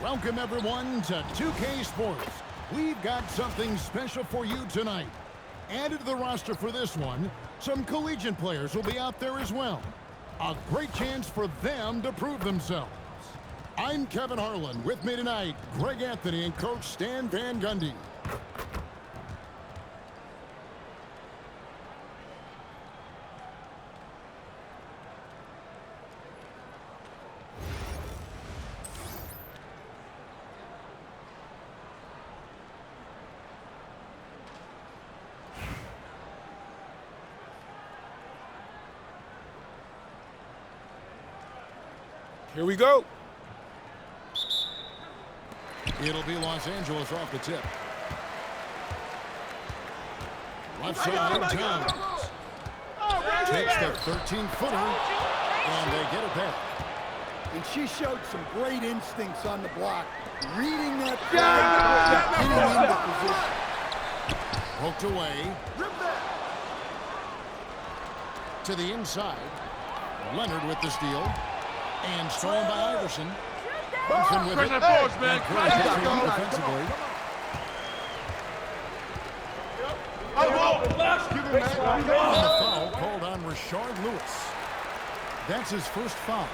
Welcome, everyone, to 2K Sports. We've got something special for you tonight. Added to the roster for this one, some collegiate players will be out there as well. A great chance for them to prove themselves. I'm Kevin Harlan. With me tonight, Greg Anthony and Coach Stan Van Gundy. Here we go. It'll be Los Angeles off the tip. Left side, Towns. Takes the 13-footer, and they get it back. And she showed some great instincts on the block. Reading that play, getting into position. Poked away. To the inside. Leonard with the steal. And stolen by Iverson. Bunsen with it. Man. Defensively. And the foul called on Rashard Lewis. That's his first foul.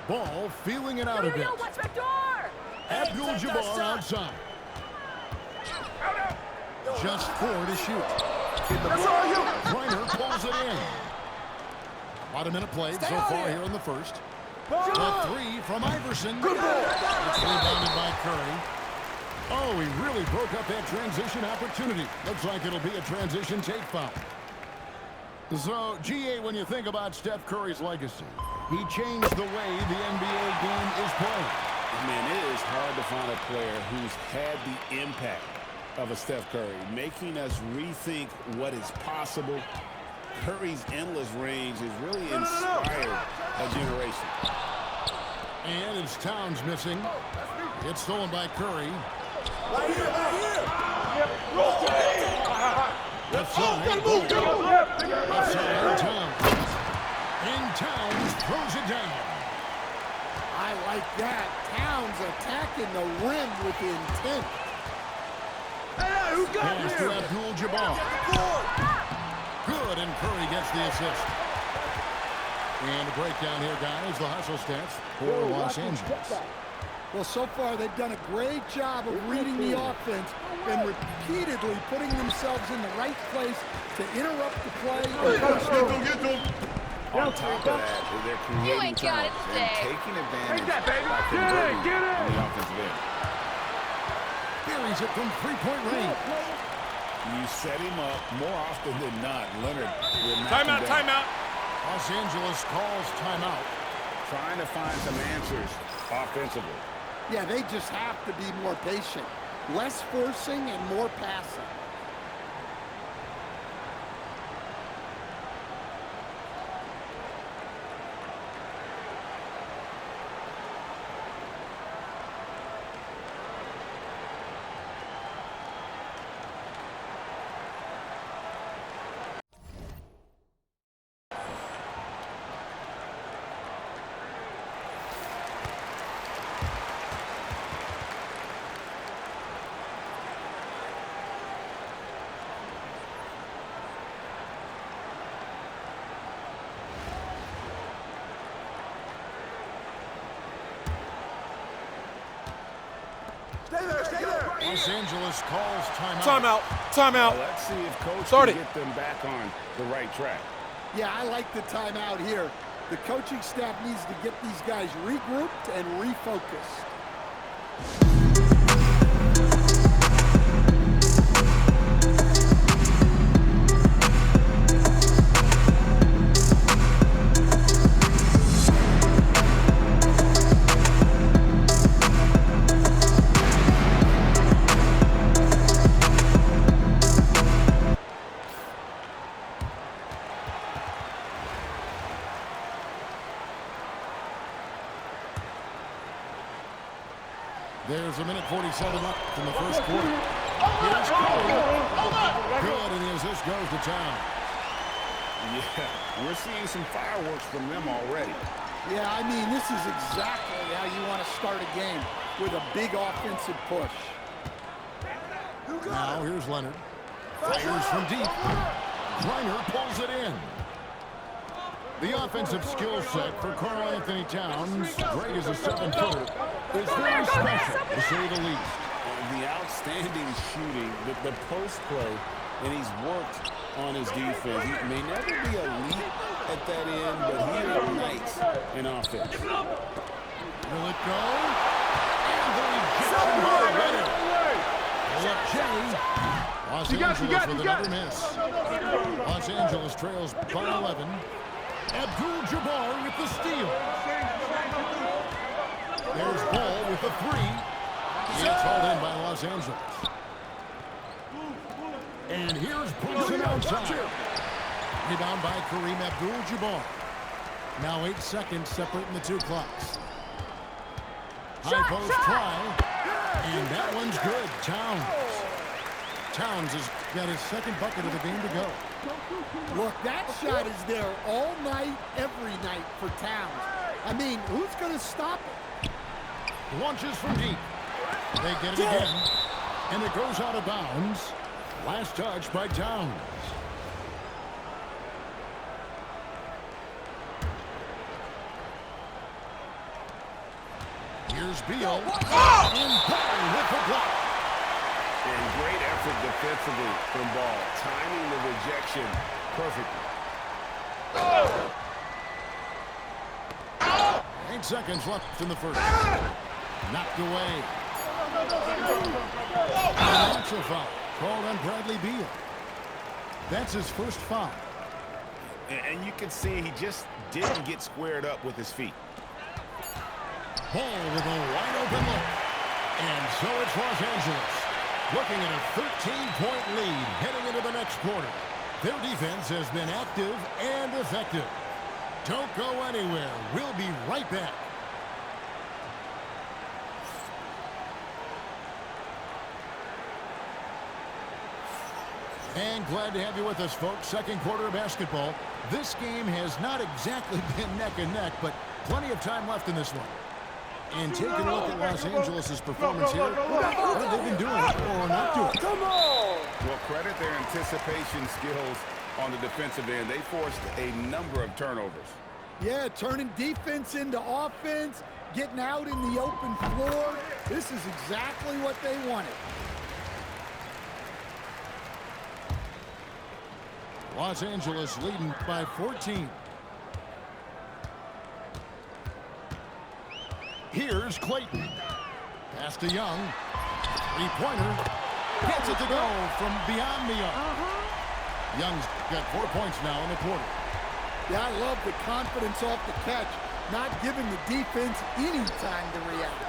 Ball feeling it out a bit. Abdul-Jabbar outside. Just 4 to shoot. Reiner pulls it in. About a minute played so far here in the first. The 3 from Iverson. It's rebounded by Curry. Oh, he really broke up that transition opportunity. Looks like it'll be a transition take foul. So, GA, when you think about Steph Curry's legacy, he changed the way the NBA game is played. Man, it is hard to find a player who's had the impact of a Steph Curry, making us rethink what is possible. Curry's endless range has really inspired a generation. And it's Towns missing. It's stolen by Curry. Right here. Left side. Left side, Towns. And Towns throws it down. I like that. Towns attacking the rim with intent. Pass to Abdul-Jabbar. Good, and Curry gets the assist. And a breakdown here, guys. The hustle stats for Los Angeles. Well, so far they've done a great job of reading the offense and repeatedly putting themselves in the right place to interrupt the play. On top of that, they're creating turnovers and taking advantage by converting on the offensive end. Buries it from three-point range. You set him up more often than not. Leonard will knock him down. Timeout. Los Angeles calls timeout. Trying to find some answers offensively. Yeah, they just have to be more patient. Less forcing and more passing. Los Angeles calls Timeout. Well, let's see if Coach can get them back on the right track. Yeah, I like the timeout here. The coaching staff needs to get these guys regrouped and refocused. There's a minute 47 left in the first quarter. Here's Curry. Good, and as this goes to town. Yeah, we're seeing some fireworks from them already. Yeah, I mean, this is exactly how you want to start a game, with a big offensive push. Now here's Leonard. Fires from deep. Griner pulls it in. The offensive skill set for Karl Anthony Towns, great as a 7-footer, is very special, to say the least. The outstanding shooting, the post play, and he's worked on his defense. He may never be elite at that end, but he ignites in offense. Will it go? And the rejection by Leonard. Pull up Jay. Los Angeles with another miss. Los Angeles trails by 11. Abdul-Jabbar with the steal. There's Ball with the 3. It's hauled in by Los Angeles. And here's Brunson outside. Rebound by Kareem Abdul-Jabbar. Now 8 seconds separating the two clocks. High post try. And that one's good. Towns has got his second bucket of the game to go. Look, that shot is there all night, every night for Towns. I mean, who's going to stop it? Launches from deep. They get it again. And it goes out of bounds. Last touch by Towns. Here's Beal. And Ball with the block. And great effort defensively from Ball, timing the rejection perfectly. 8 seconds left in the first. Knocked away. And that's a foul called on Bradley Beal. That's his first foul. And you can see he just didn't get squared up with his feet. Ball with a wide open look. And so it's Los Angeles looking at a 13-point lead heading into the next quarter. Their defense has been active and effective. Don't go anywhere. We'll be right back. And glad to have you with us, folks. Second quarter of basketball. This game has not exactly been neck and neck, but plenty of time left in this one. And taking a look at Los Angeles' performance here, what have they been doing or not doing? Come on! Well, credit their anticipation skills on the defensive end. They forced a number of turnovers. Yeah, turning defense into offense, getting out in the open floor. This is exactly what they wanted. Los Angeles leading by 14. Here's Clayton. Pass to Young. Three-pointer. Gets it to go from beyond the arc. Young's got 4 points now in the quarter. Yeah, I love the confidence off the catch, not giving the defense any time to react.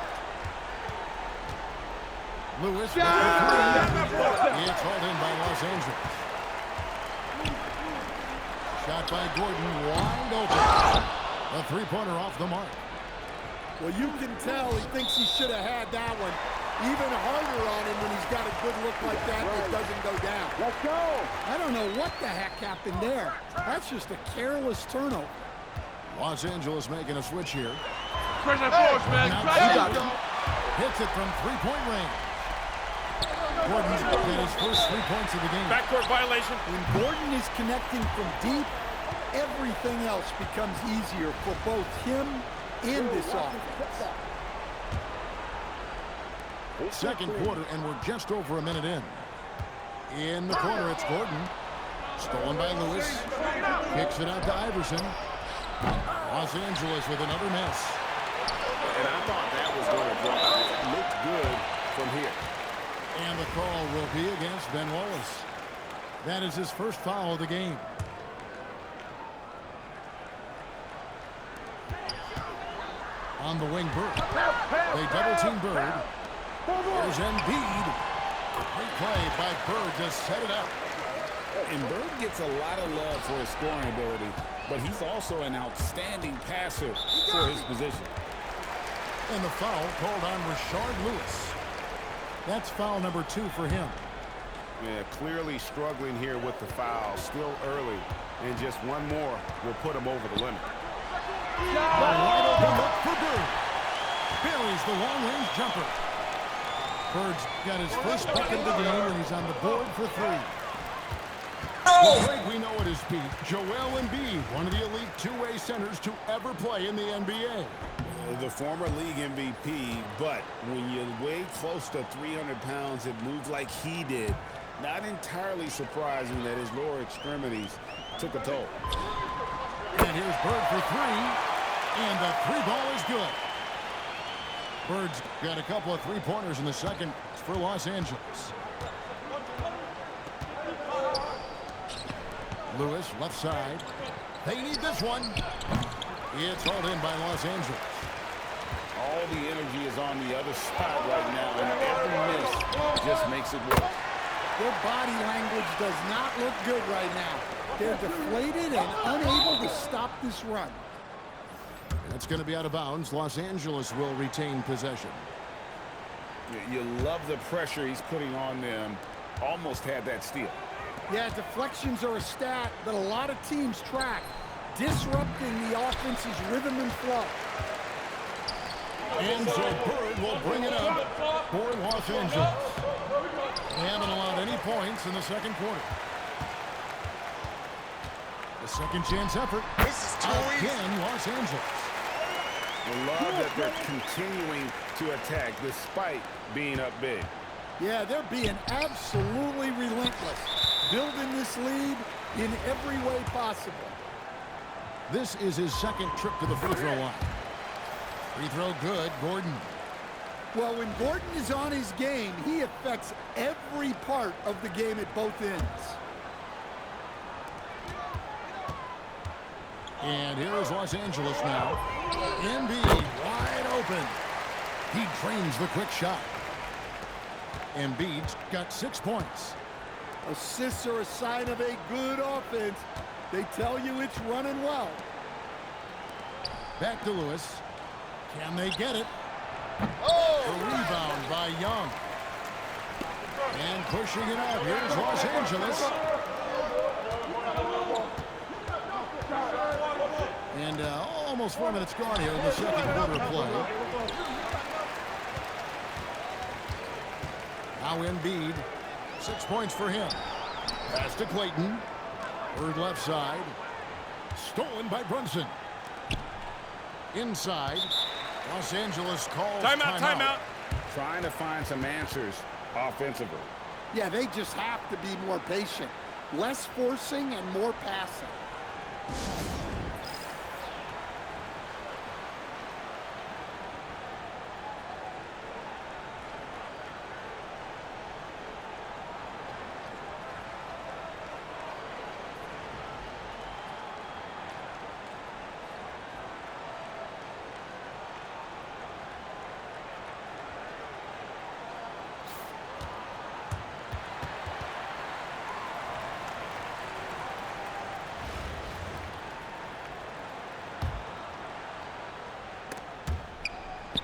Lewis with the 3. It's hauled in by Los Angeles. Shot by Gordon, wide open. A three-pointer off the mark. Well, you can tell he thinks he should have had that one. Even harder on him when he's got a good look like that and it doesn't go down. Let's go. I don't know what the heck happened there. That's just a careless turnover. Los Angeles making a switch here. Pressure force, man. Hits it from three-point range. Gordon's got his first 3 points of the game. Backcourt violation. When Gordon is connecting from deep, everything else becomes easier for both him and this offense. Second quarter, and we're just over a minute in. In the corner, it's Gordon. Stolen by Lewis. Kicks it out to Iverson. Los Angeles with another miss. And I thought that was going to drop. It looked good from here. And the call will be against Ben Wallace. That is his first foul of the game. On the wing, Bird. They double-team Bird. There's Embiid. Great play by Bird to set it up. And Bird gets a lot of love for his scoring ability, but he's also an outstanding passer for his position. And the foul called on Rashard Lewis. That's foul number 2 for him. Yeah, clearly struggling here with the foul. Still early. And just one more will put him over the limit. Wide open look for Bird. Buries the long-range jumper. Bird's got his first bucket of the game, and he's on the board for 3. Well, Greg, we know at his peak, Joel Embiid, one of the elite two-way centers to ever play in the NBA. The former league MVP, but when you weigh close to 300 pounds, it moves like he did. Not entirely surprising that his lower extremities took a toll. And here's Bird for 3, and the 3-ball is good. Bird's got a couple of three-pointers in the second for Los Angeles. Lewis, left side. They need this one. It's hauled in by Los Angeles. All the energy is on the other side right now, and every miss just makes it work. Their body language does not look good right now. They're deflated and unable to stop this run. That's going to be out of bounds. Los Angeles will retain possession. You love the pressure he's putting on them. Almost had that steal. Yeah, deflections are a stat that a lot of teams track, disrupting the offense's rhythm and flow. And so Bird will bring it up for Los Angeles. They haven't allowed any points in the second quarter. The second chance effort. Again, Los Angeles. I love that they're continuing to attack despite being up big. Yeah, they're being absolutely relentless, building this lead in every way possible. This is his second trip to the free throw line. Free throw good, Gordon. Well, when Gordon is on his game, he affects every part of the game at both ends. And here is Los Angeles now. Embiid wide open. He drains the quick shot. Embiid's got 6 points. Assists are a sign of a good offense. They tell you it's running well. Back to Lewis. Can they get it? A rebound by Young. And pushing it out. Here's Los Angeles. And almost 4 minutes gone here in the second quarter of play. Now Embiid, 6 points for him. Pass to Clayton. Bird left side. Stolen by Brunson. Inside. Los Angeles calls timeout. Timeout. Trying to find some answers offensively. Yeah, they just have to be more patient. Less forcing and more passing.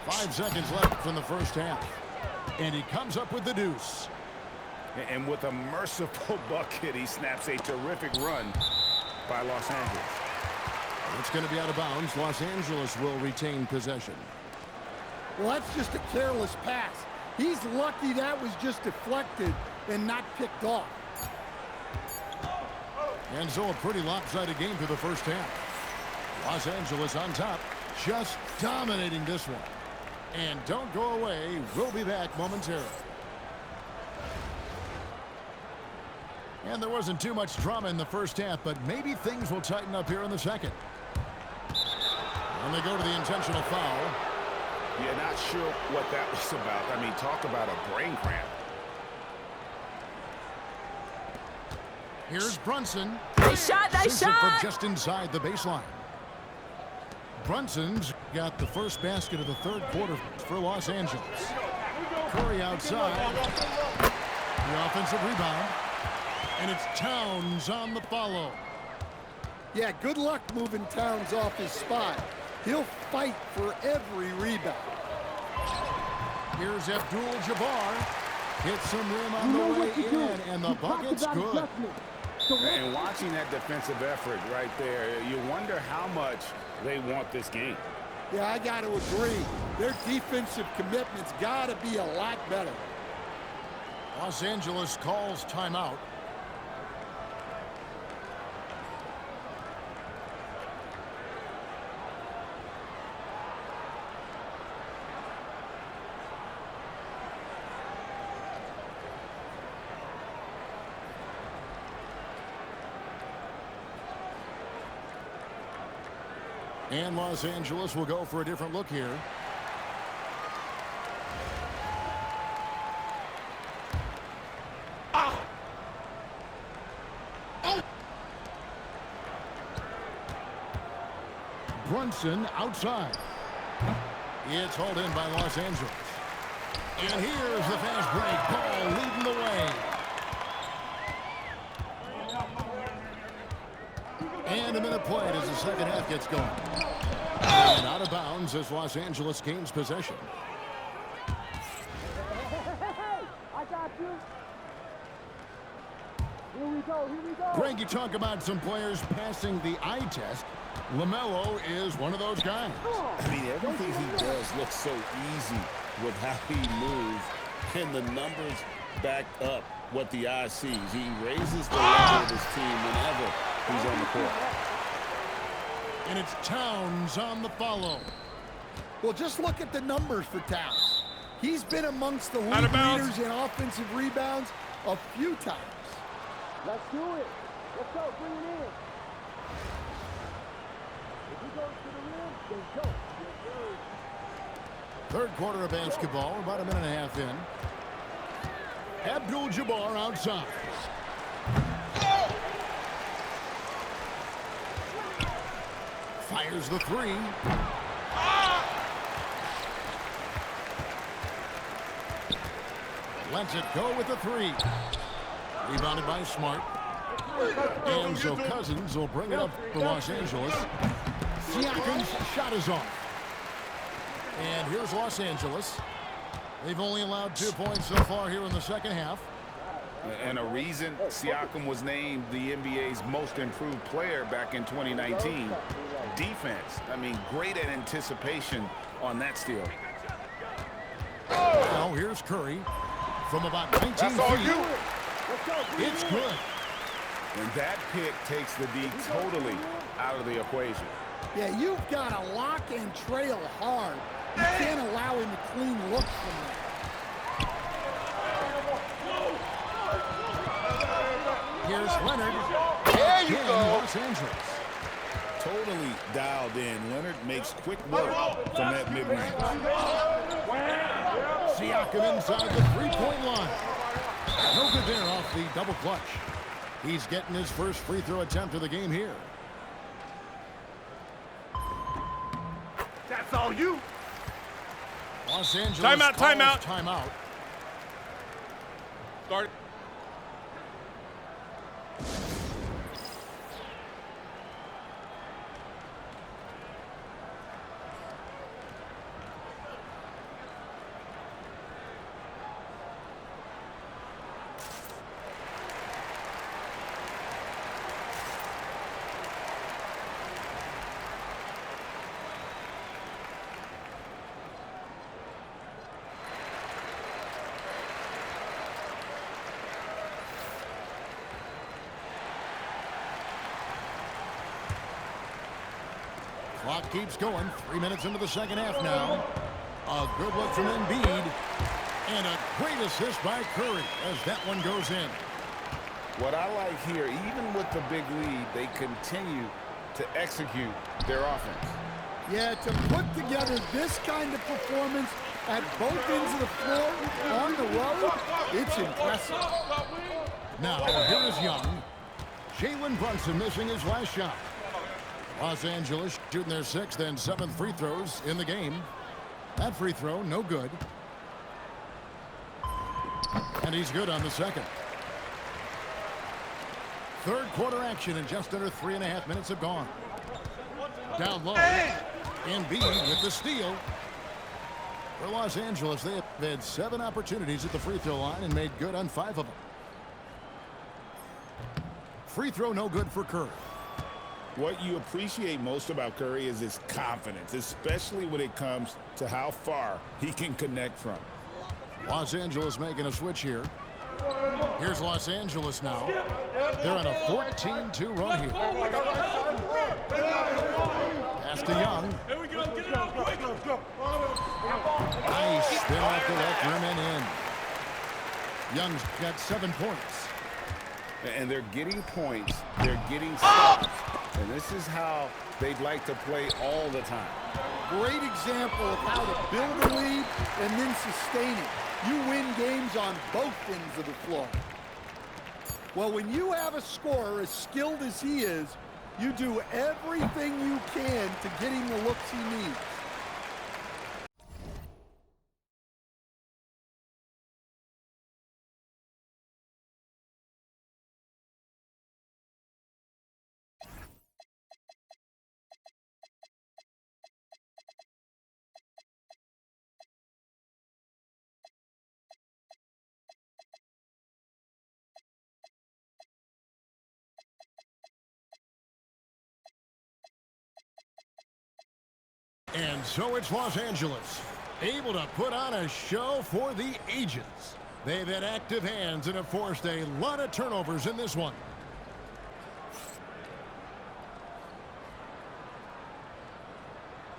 Five seconds left from the first half. And he comes up with the deuce. And with a merciful bucket, he snaps a terrific run by Los Angeles. It's going to be out of bounds. Los Angeles will retain possession. Well, that's just a careless pass. He's lucky that was just deflected and not picked off. And so a pretty lopsided game through the first half. Los Angeles on top, just dominating this one. And don't go away. We'll be back momentarily. And there wasn't too much drama in the first half, but maybe things will tighten up here in the second. And they go to the intentional foul. Yeah, not sure what that was about. I mean, talk about a brain cramp. Here's Brunson. Nice shot, nice shot. From just inside the baseline. Brunson's got the first basket of the third quarter for Los Angeles. Curry outside. The offensive rebound. And it's Towns on the follow. Yeah, good luck moving Towns off his spot. He'll fight for every rebound. Here's Abdul-Jabbar. Hits some rim on the way in, and the bucket's good. And watching that defensive effort right there, you wonder how much they want this game. Yeah, I got to agree. Their defensive commitment's got to be a lot better. Los Angeles calls timeout. And Los Angeles will go for a different look here. Brunson outside. It's hauled in by Los Angeles. And here's the fast break. Ball leading the way. And a minute played as the second half gets going. And out of bounds as Los Angeles gains possession. I got you. Here we go, here we go. Greg, you talk about some players passing the eye test. LaMelo is one of those guys. I mean, everything he does looks so easy with how he moves, and the numbers back up what the eye sees. He raises the level of his team whenever he's on the court. And it's Towns on the follow. Well, just look at the numbers for Towns. He's been amongst the Out of league bounds. leaders in offensive rebounds a few times. Let's do it. Let's go, bring it in. If he goes to the rim, then go. Yes, sir. Third quarter of basketball, about a minute and a half in. Abdul-Jabbar outside. Fires the three. Lets it go with the three. Rebounded by Smart. And so Cousins will bring it up for Los Angeles. Siakam's shot is off. And here's Los Angeles. They've only allowed 2 points so far here in the second half. And a reason Siakam was named the NBA's most improved player back in 2019. Defense. I mean, great at anticipation on that steal. Now here's Curry from about 19 feet. It's good. And that pick takes the D totally out of the equation. Yeah, you've got to lock and trail hard. You can't allow him to clean looks from that. Here's Leonard. There you go. Los Angeles. Totally dialed in. Leonard makes quick work from that mid-range. Siakam inside the three-point line. No good there off the double clutch. He's getting his first free throw attempt of the game here. That's all you. Los Angeles Timeout, calls timeout. timeout. Start. Clock keeps going. 3 minutes into the second half now. A good look from Embiid. And a great assist by Curry as that one goes in. What I like here, even with the big lead, they continue to execute their offense. Yeah, to put together this kind of performance at both ends of the floor on the road, it's impressive. Now, here is Young. Jalen Brunson missing his last shot. Los Angeles shooting their 6th and 7th free throws in the game. That free throw, no good. And he's good on the second. Third quarter action in just under 3.5 minutes have gone. Down low. Embiid with the steal. For Los Angeles, they have had 7 opportunities at the free throw line and made good on 5 of them. Free throw no good for Curry. What you appreciate most about Curry is his confidence, especially when it comes to how far he can connect from. Los Angeles making a switch here. Here's Los Angeles now. They're on a 14-2 run here. Pass to Young. Here we go. Get it out quick. Nice spin off the left rim and in. Young's got 7 points. And they're getting points. They're getting stops. And this is how they'd like to play all the time. Great example of how to build a lead and then sustain it. You win games on both ends of the floor. Well, when you have a scorer as skilled as he is, you do everything you can to get him the looks he needs. And so it's Los Angeles, able to put on a show for the ages. They've had active hands and have forced a lot of turnovers in this one.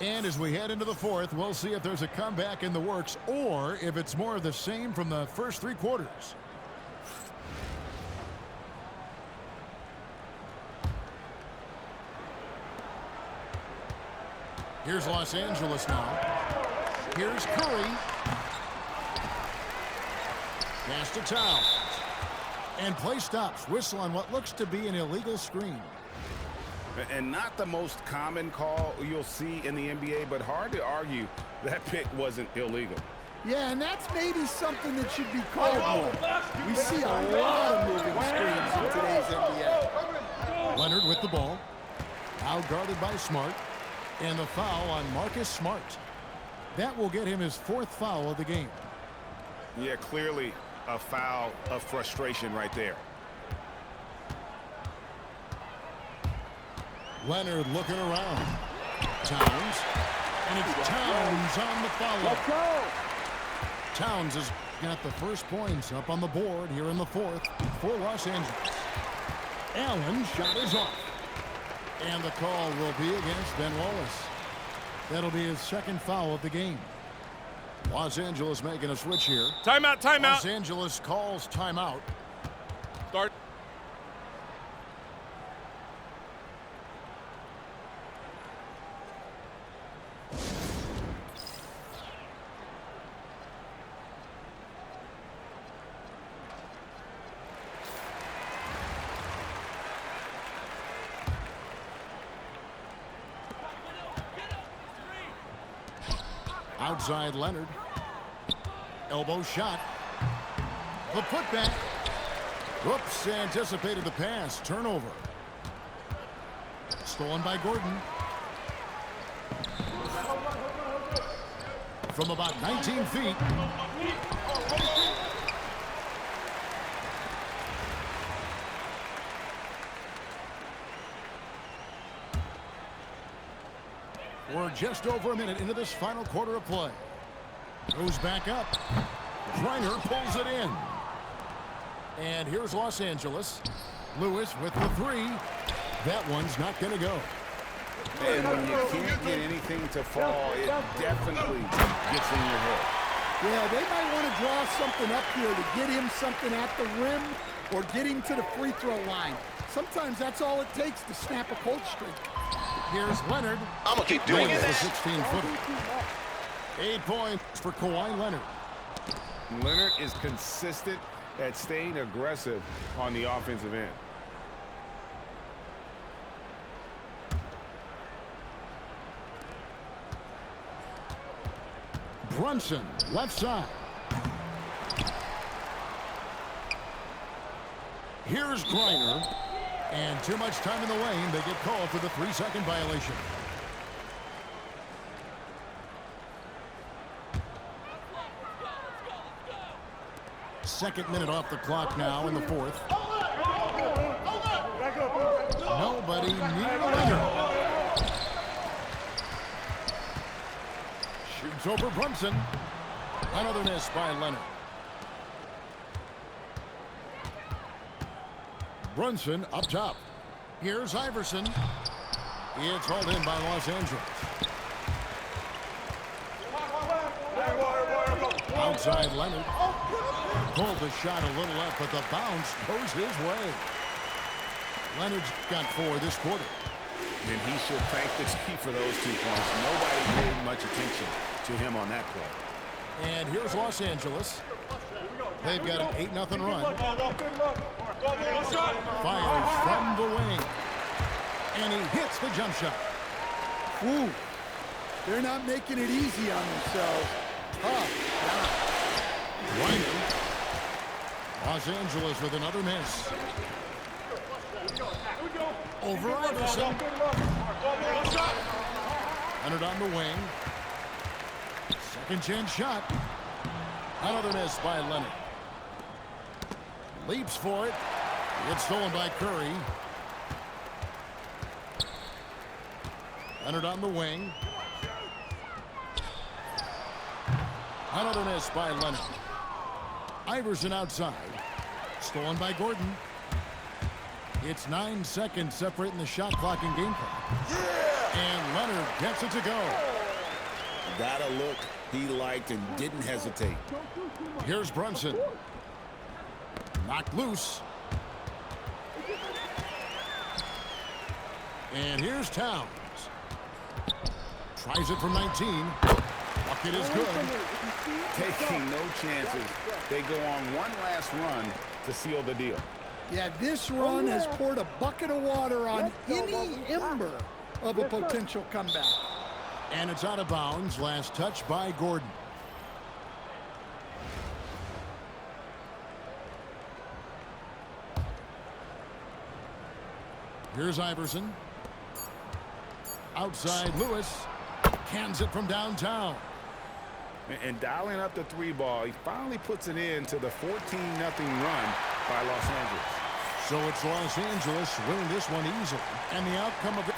And as we head into the fourth, we'll see if there's a comeback in the works or if it's more of the same from the first 3 quarters. Here's Los Angeles now. Here's Curry. Pass to Towns. And play stops. Whistle on what looks to be an illegal screen. And not the most common call you'll see in the NBA, but hard to argue that pick wasn't illegal. Yeah, and that's maybe something that should be called more. We see a lot of moving screens in today's NBA. Leonard with the ball. Out guarded by Smart. And the foul on Marcus Smart. That will get him his 4th foul of the game. Yeah, clearly a foul of frustration right there. Leonard looking around. Towns. And it's Towns on the follow. Let's go. Towns has got the first points up on the board here in the 4th for Los Angeles. Allen shot is off. And the call will be against Ben Wallace. That'll be his 2nd foul of the game. Los Angeles making a switch here. Timeout, timeout. Los Angeles calls timeout. Start. Outside Leonard. Elbow shot. The putback. Whoops, anticipated the pass. Turnover. Stolen by Gordon. From about 19 feet. We're just over a minute into this final quarter of play. Goes back up. Griner pulls it in. And here's Los Angeles. Lewis with the 3. That one's not going to go. And when you can't get anything to fall, it definitely gets in your head. Yeah, they might want to draw something up here to get him something at the rim or get him to the free throw line. Sometimes that's all it takes to snap a cold streak. Here's Leonard. I'm going to keep doing it. The 16-footer. 8 points for Kawhi Leonard. Leonard is consistent at staying aggressive on the offensive end. Brunson, left side. Here's Griner. And too much time in the lane. They get called for the 3-second violation. Second minute off the clock now in the fourth. Nobody near Leonard. Shoots over Brunson. Another miss by Leonard. Brunson up top. Here's Iverson. It's hauled in by Los Angeles. Outside Leonard. Pulled the shot a little up, but the bounce goes his way. Leonard's got 4 this quarter. And he should thank the team for those 2 points. Nobody paid much attention to him on that play. And here's Los Angeles. They've got an 8-0 run. Fires from the wing. And he hits the jump shot. Ooh, they're not making it easy on themselves. Reiner. Los Angeles with another miss. Over Iverson. Leonard on the wing. Second chance shot. Another miss by Leonard. Leaps for it. It's stolen by Curry. Leonard on the wing. Another miss by Leonard. Iverson outside. Stolen by Gordon. It's 9 seconds separating the shot clock and game clock. And Leonard gets it to go. Got a look he liked and didn't hesitate. Here's Brunson. Knocked loose. And here's Towns. Tries it from 19. Bucket is good. Taking no chances. They go on one last run to seal the deal. Yeah, this run has poured a bucket of water on any ember of a potential comeback. And it's out of bounds. Last touch by Gordon. Here's Iverson. Outside Lewis. Cans it from downtown. And dialing up the 3-ball, he finally puts it in to the 14-0 run by Los Angeles. So it's Los Angeles winning this one easily. And the outcome of it...